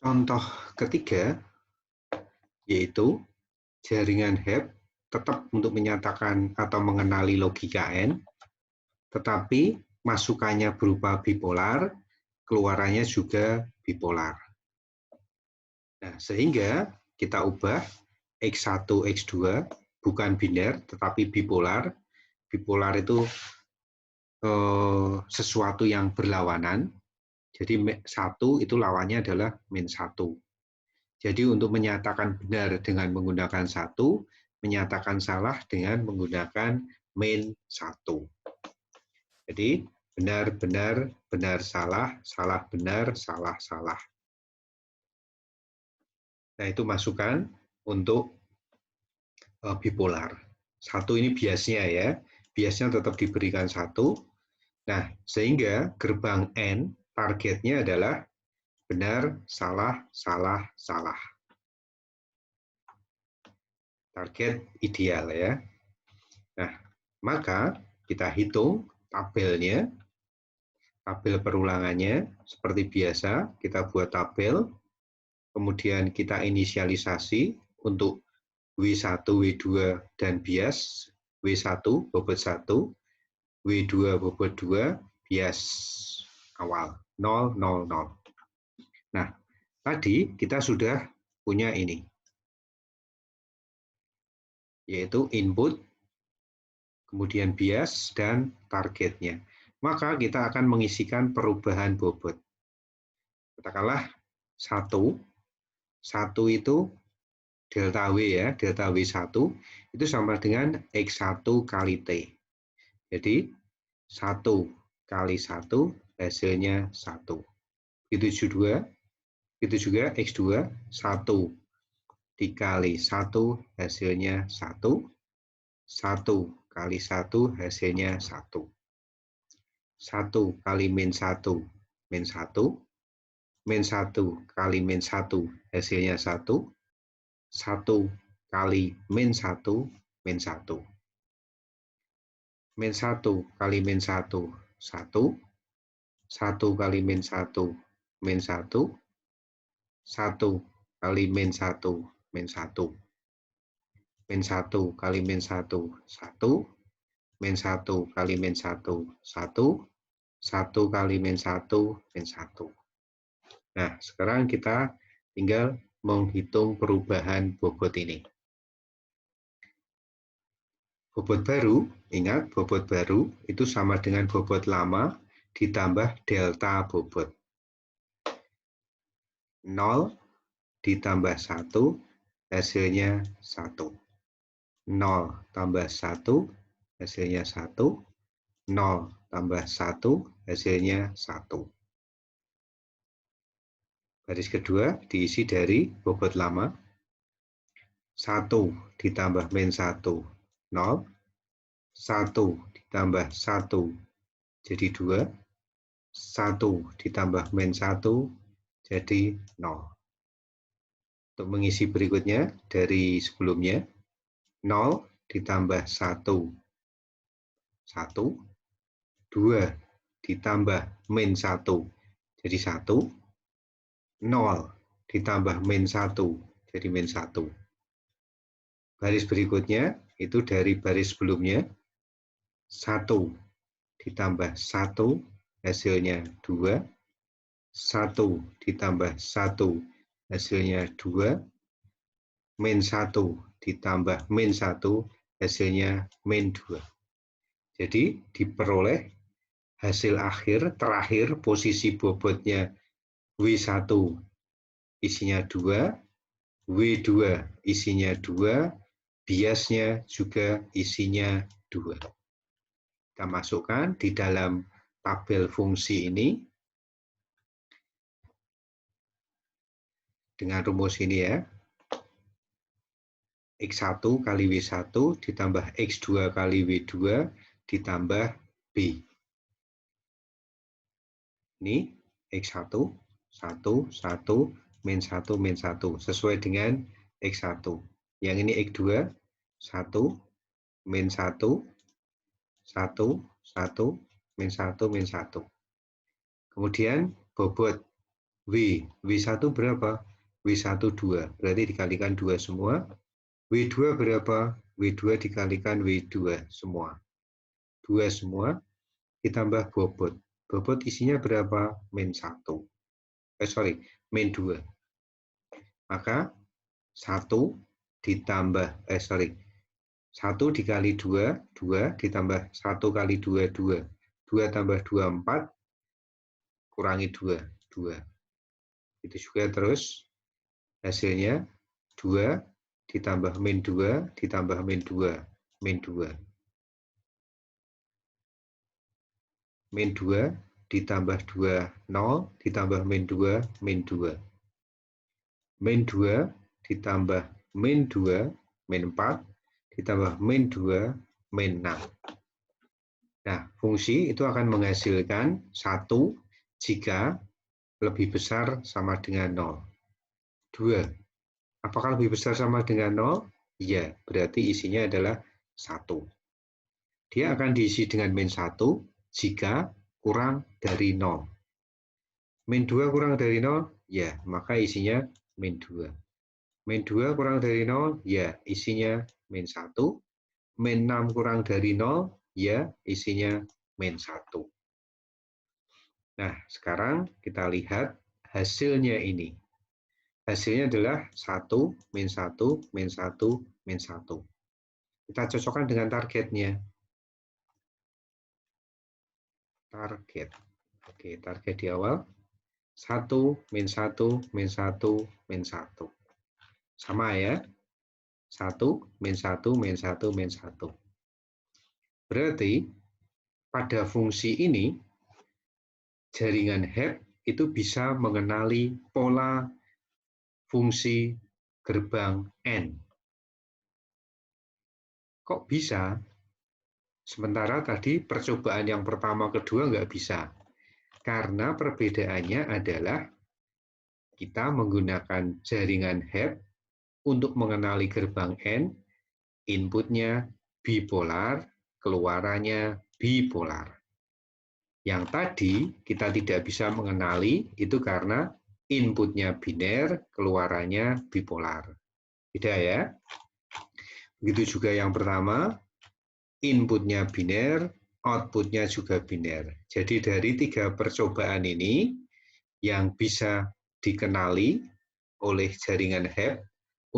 Contoh ketiga, yaitu jaringan Hebb tetap untuk menyatakan atau mengenali logika N, tetapi masukannya berupa bipolar, keluarannya juga bipolar. Nah, sehingga kita ubah X1, X2 bukan biner, tetapi bipolar. Bipolar itu sesuatu yang berlawanan. Jadi 1 itu lawannya adalah -1. Jadi untuk menyatakan benar dengan menggunakan 1, menyatakan salah dengan menggunakan -1. Jadi benar, benar, benar, salah, salah, benar, salah, salah. Nah, itu masukan untuk bipolar. 1 ini biasnya ya, biasnya tetap diberikan 1. Nah, sehingga gerbang N targetnya adalah benar, salah, salah, salah. Target ideal ya. Nah, maka kita hitung tabelnya, tabel perulangannya. Seperti biasa, kita buat tabel, kemudian kita inisialisasi untuk W1, W2, dan bias. W1 bobot 1, W2 bobot 2, bias awal 0, 0, 0. Nah, tadi kita sudah punya ini, yaitu input, kemudian bias, dan targetnya. Maka kita akan mengisikan perubahan bobot. Katakanlah 1 itu delta W ya, delta W1 itu sama dengan X1 kali T. Jadi 1 kali 1 hasilnya 1. Itu juga X2, 1 dikali 1 hasilnya 1. 1 kali 1 hasilnya 1. 1 kali -1, -1. -1 kali -1 hasilnya 1. 1 kali -1, -1. -1 kali -1, 1. 1 kali -1, -1. 1 kali -1, -1. -1 kali -1, 1. -1 kali -1, 1. 1 kali -1, -1. Nah, sekarang kita tinggal menghitung perubahan bobot ini. Bobot baru, ingat bobot baru itu sama dengan bobot lama ditambah delta bobot. 0 ditambah 1 hasilnya 1. 0 tambah 1 hasilnya 1. 0 tambah 1 hasilnya 1. Baris kedua diisi dari bobot lama. 1 ditambah -1, 0. 1 ditambah 1 jadi 2. 1 ditambah -1 jadi 0. Untuk mengisi berikutnya dari sebelumnya, 0 ditambah 1, 1. 2 ditambah -1 jadi 1. 0 ditambah -1 jadi -1. Baris berikutnya itu dari baris sebelumnya. 1 ditambah 1 hasilnya 2. 1 ditambah 1 hasilnya 2. -1 ditambah -1 hasilnya -2. Jadi diperoleh hasil akhir terakhir posisi bobotnya W1 isinya 2, W2 isinya 2, biasnya juga isinya 2. Kita masukkan di dalam tabel fungsi ini dengan rumus ini ya. X1 kali W1 ditambah X2 kali W2 ditambah B. Ini X1, 1, 1, -1, -1 sesuai dengan X1. Yang ini X2, 1, -1, 1, 1, -1, -1. Kemudian bobot W1 berapa? W1 2, berarti dikalikan 2 semua. W2 berapa? W2 dikalikan W2 semua. 2 semua, ditambah bobot. Bobot isinya berapa? Min 1. Min 2. Maka 1 ditambah, 1 dikali 2, 2 ditambah 1 kali 2, 2. 2 tambah 2, 4, kurangi 2, 2. Itu juga terus hasilnya 2 ditambah min 2 ditambah min 2, min 2. Min 2 ditambah 2, 0 ditambah min 2, min 2. Min 2 ditambah min 2, min 4 ditambah min 2, min 6. Nah, fungsi itu akan menghasilkan 1 jika lebih besar sama dengan 0. 2. Apakah lebih besar sama dengan 0? Ya, berarti isinya adalah 1. Dia akan diisi dengan min 1 jika kurang dari 0. Min 2 kurang dari 0? Ya, maka isinya min 2. Min 2 kurang dari 0? Ya, isinya min 1. Min 6 kurang dari 0? Ya, isinya min 1. Nah, sekarang kita lihat hasilnya ini. Hasilnya adalah 1, min 1, min 1, min 1. Kita cocokkan dengan targetnya. Target. Oke, target di awal. 1, min 1, min 1, min 1. Sama ya. 1, min 1, min 1, min 1. Berarti pada fungsi ini, jaringan HEP itu bisa mengenali pola fungsi gerbang N. Kok bisa? Sementara tadi percobaan yang pertama kedua nggak bisa. Karena perbedaannya adalah kita menggunakan jaringan HEP untuk mengenali gerbang N, inputnya bipolar, keluarannya bipolar. Yang tadi kita tidak bisa mengenali itu karena inputnya biner, keluarannya bipolar. Beda ya. Begitu juga yang pertama, inputnya biner, outputnya juga biner. Jadi dari 3 percobaan ini yang bisa dikenali oleh jaringan HEP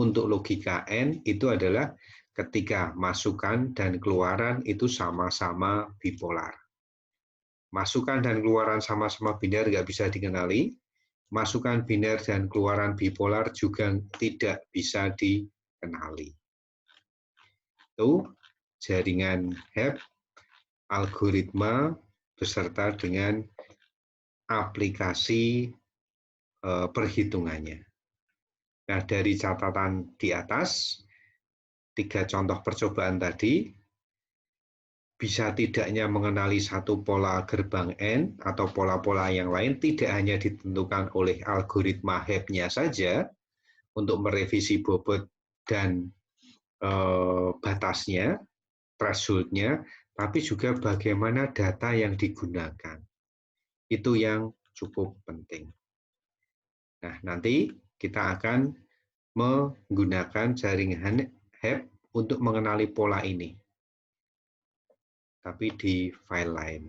untuk logika N itu adalah ketika masukan dan keluaran itu sama-sama bipolar. Masukan dan keluaran sama-sama biner nggak bisa dikenali. Masukan biner dan keluaran bipolar juga tidak bisa dikenali. Itu jaringan HEP, algoritma beserta dengan aplikasi perhitungannya. Nah, dari catatan di atas, 3 contoh percobaan tadi, bisa tidaknya mengenali satu pola gerbang N atau pola-pola yang lain tidak hanya ditentukan oleh algoritma HEP-nya saja untuk merevisi bobot dan batasnya, threshold-nya, tapi juga bagaimana data yang digunakan. Itu yang cukup penting. Nah, nanti kita akan menggunakan jaringan HEP untuk mengenali pola ini. Tapi di file lain.